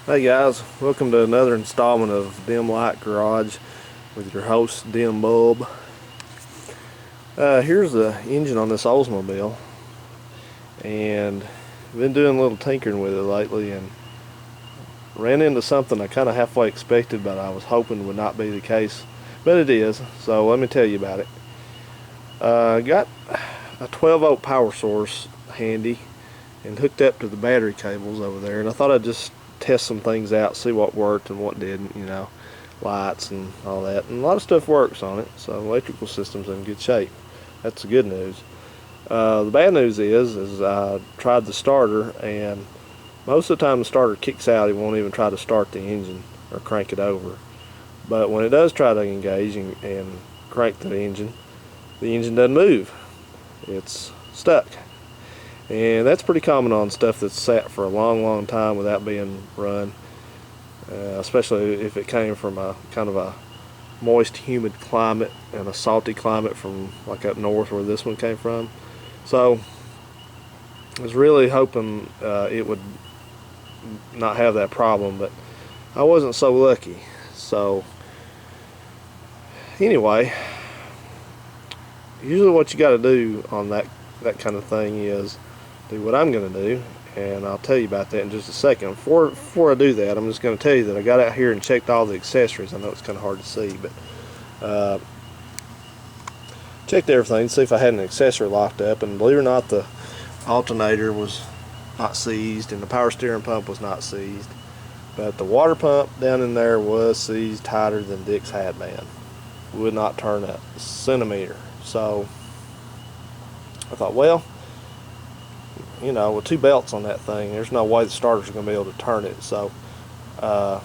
Hey guys, welcome to another installment of Dim Light Garage with your host Dim Bulb. Here's the engine on this Oldsmobile, and I've been doing a little tinkering with it lately and ran into something I kind of halfway expected, but I was hoping would not be the case, but it is. So let me tell you about it. I got a 12-volt power source handy and hooked up to the battery cables over there, and I thought I'd just test some things out, see what worked and what didn't, lights and all that. And a lot of stuff works on it, so electrical system's in good shape. That's the good news. The bad news is I tried the starter, and most of the time the starter kicks out. It won't even try to start the engine or crank it over. But when it does try to engage and crank the engine doesn't move. It's stuck. And that's pretty common on stuff that's sat for a long time without being run, especially if it came from a kind of a moist, humid climate and a salty climate from like up north where this one came from. So I was really hoping it would not have that problem, but I wasn't so lucky. So anyway, usually what you got to do on that kind of thing is do what I'm going to do, and I'll tell you about that in just a second. Before I do that, I'm just going to tell you that I got out here and checked all the accessories. I know it's kind of hard to see, but checked everything to see if I had an accessory locked up, and believe it or not, the alternator was not seized and the power steering pump was not seized, but the water pump down in there was seized tighter than Dick's hat band. Would not turn a centimeter. So I thought, well, with two belts on that thing, there's no way the starter's going to be able to turn it. So I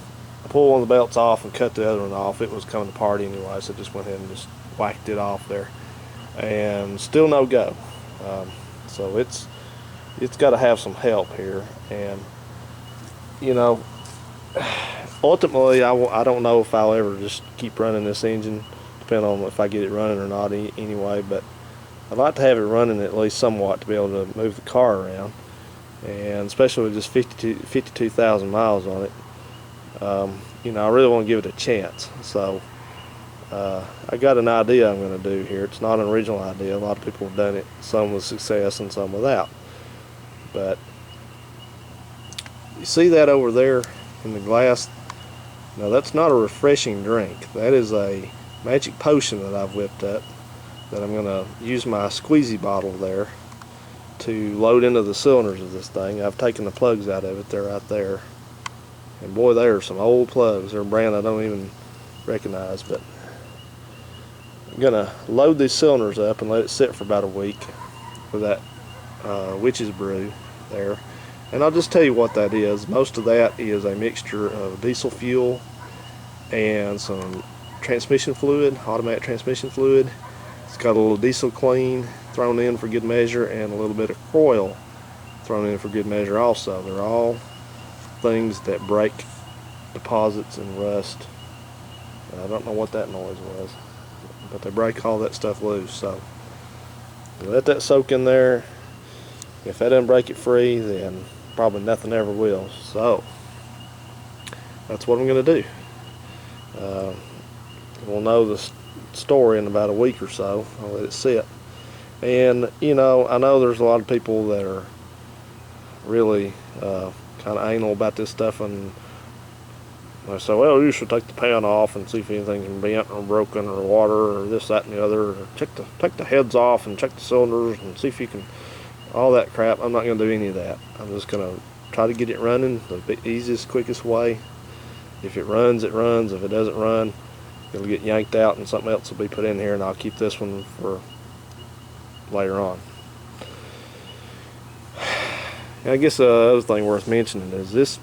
pulled one of the belts off and cut the other one off. It was coming apart anyway, so I just went ahead and just whacked it off there, and still no go. So it's got to have some help here, and ultimately I don't know if I'll ever just keep running this engine, depending on if I get it running or not anyway, but I'd like to have it running at least somewhat to be able to move the car around, and especially with just 52,000 miles on it. I really want to give it a chance. So I got an idea I'm going to do here. It's not an original idea. A lot of people have done it, some with success and some without. But you see that over there in the glass? Now that's not a refreshing drink. That is a magic potion that I've whipped up, that I'm going to use my squeezy bottle there to load into the cylinders of this thing. I've taken the plugs out of it. They're right there. And boy, they are some old plugs. They're a brand I don't even recognize. But I'm going to load these cylinders up and let it sit for about a week with that witch's brew there. And I'll just tell you what that is. Most of that is a mixture of diesel fuel and some transmission fluid, automatic transmission fluid. It's got a little diesel clean thrown in for good measure, and a little bit of Croil thrown in for good measure also. They're all things that break deposits and rust. I don't know what that noise was, but they break all that stuff loose. So you let that soak in there. If that doesn't break it free, then probably nothing ever will. So that's what I'm going to do. We'll know the story in about a week or so. I'll let it sit. And I know there's a lot of people that are really kind of anal about this stuff, and they say, well, you should take the pan off and see if anything's bent or broken or water or this, that, and the other, or take the heads off and check the cylinders and see if you can, all that crap. I'm not going to do any of that. I'm just going to try to get it running the easiest, quickest way. If it runs, it runs. If it doesn't run, it'll get yanked out and something else will be put in here, and I'll keep this one for later on. And I guess the other thing worth mentioning is this.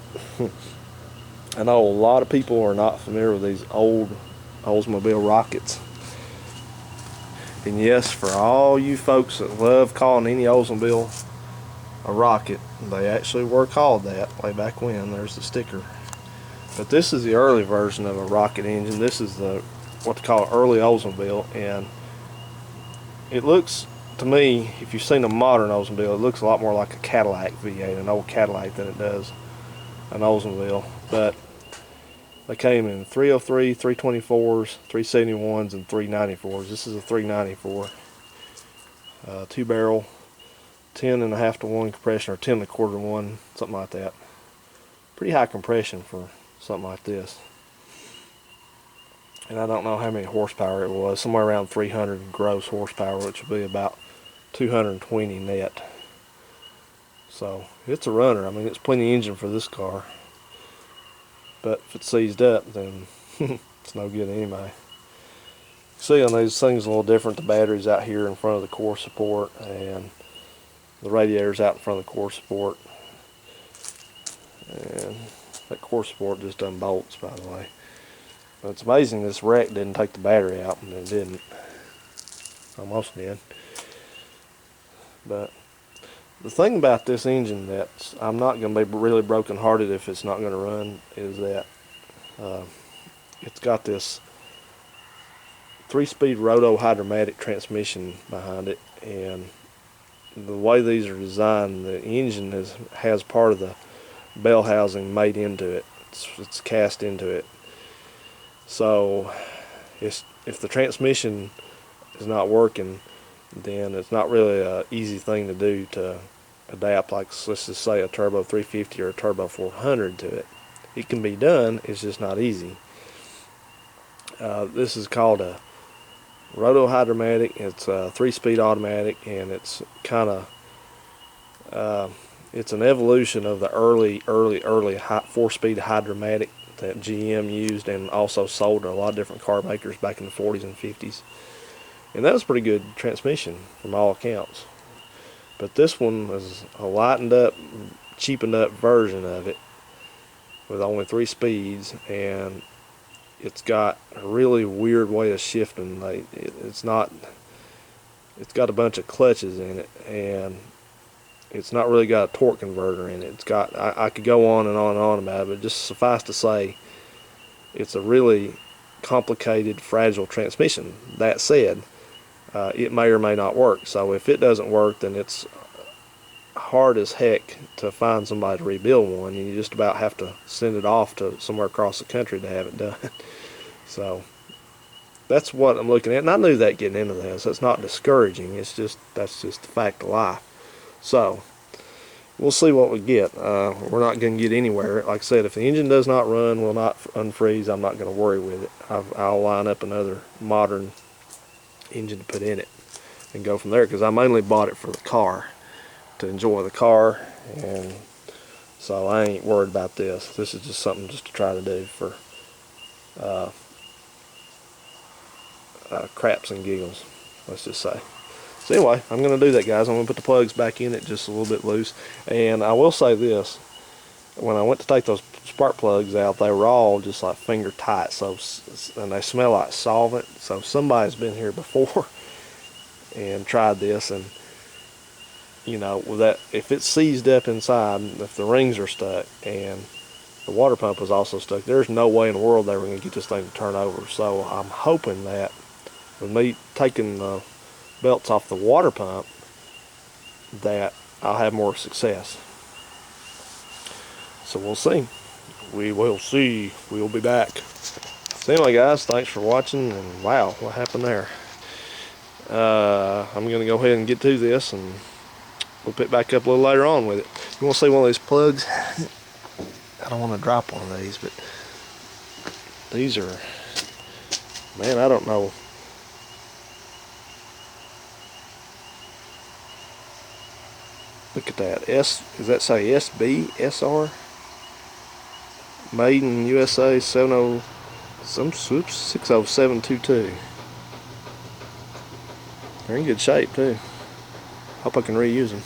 I know a lot of people are not familiar with these old Oldsmobile rockets. And yes, for all you folks that love calling any Oldsmobile a rocket, they actually were called that way back when. There's the sticker. But this is the early version of a rocket engine. This is what they call an early Oldsmobile, and it looks, to me, if you've seen a modern Oldsmobile, it looks a lot more like a Cadillac V8, an old Cadillac, than it does an Oldsmobile, but they came in 303, 324s, 371s, and 394s. This is a 394. 2-barrel, 10.5 to 1 compression, or 10 1/4 to 1, something like that. Pretty high compression for something like this. And I don't know how many horsepower it was, somewhere around 300 gross horsepower, which would be about 220 net. So it's a runner. I mean, it's plenty of engine for this car. But if it's seized up, then it's no good anyway. See, on these things a little different. The battery's out here in front of the core support, and the radiator's out in front of the core support. And that core support just unbolts, by the way. But it's amazing this wreck didn't take the battery out, and it didn't. Almost did. But the thing about this engine that I'm not going to be really broken-hearted if it's not going to run is that it's got this 3-speed roto-hydromatic transmission behind it, and the way these are designed, the engine has part of the bell housing made into it. It's cast into it. So if the transmission is not working, then it's not really an easy thing to do to adapt, like let's just say a turbo 350 or a turbo 400 to it. It can be done, it's just not easy. This is called a roto-hydromatic. It's a 3-speed automatic, and it's kind of it's an evolution of the early 4-speed hydromatic that GM used and also sold to a lot of different car makers back in the 40s and 50s. And that was a pretty good transmission from all accounts. But this one is a lightened up, cheapened up version of it with only 3 speeds, and it's got a really weird way of shifting. It's got a bunch of clutches in it, and it's not really got a torque converter in it. It's got, I could go on and on and on about it, but just suffice to say, it's a really complicated, fragile transmission. That said, it may or may not work. So if it doesn't work, then it's hard as heck to find somebody to rebuild one, and you just about have to send it off to somewhere across the country to have it done. So that's what I'm looking at, and I knew that getting into this. That's not discouraging. That's just the fact of life. So we'll see what we get. We're not going to get anywhere. Like I said, if the engine does not run, will not unfreeze, I'm not going to worry with it. I'll line up another modern engine to put in it and go from there, because I mainly bought it for the car, to enjoy the car, and so I ain't worried about this. This is just something just to try to do for craps and giggles, let's just say. So anyway, I'm going to do that, guys. I'm going to put the plugs back in it just a little bit loose. And I will say this, when I went to take those spark plugs out, they were all just like finger tight, and they smell like solvent. So somebody's been here before and tried this, and you know, with that, if it's seized up inside, if the rings are stuck and the water pump was also stuck, there's no way in the world they were going to get this thing to turn over. So I'm hoping that with me taking the belts off the water pump, that I'll have more success. So we'll see. We will see. We'll be back. So anyway, guys, thanks for watching, and wow, what happened there? I'm going to go ahead and get to this, and we'll pick back up a little later on with it. You want to see one of these plugs? I don't want to drop one of these, but these are, man, I don't know. Look at that. Does that say SBSR? Made in USA 60722. They're in good shape too. Hope I can reuse them.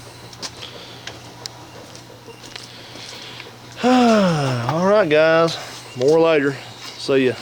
Alright guys, more later. See ya.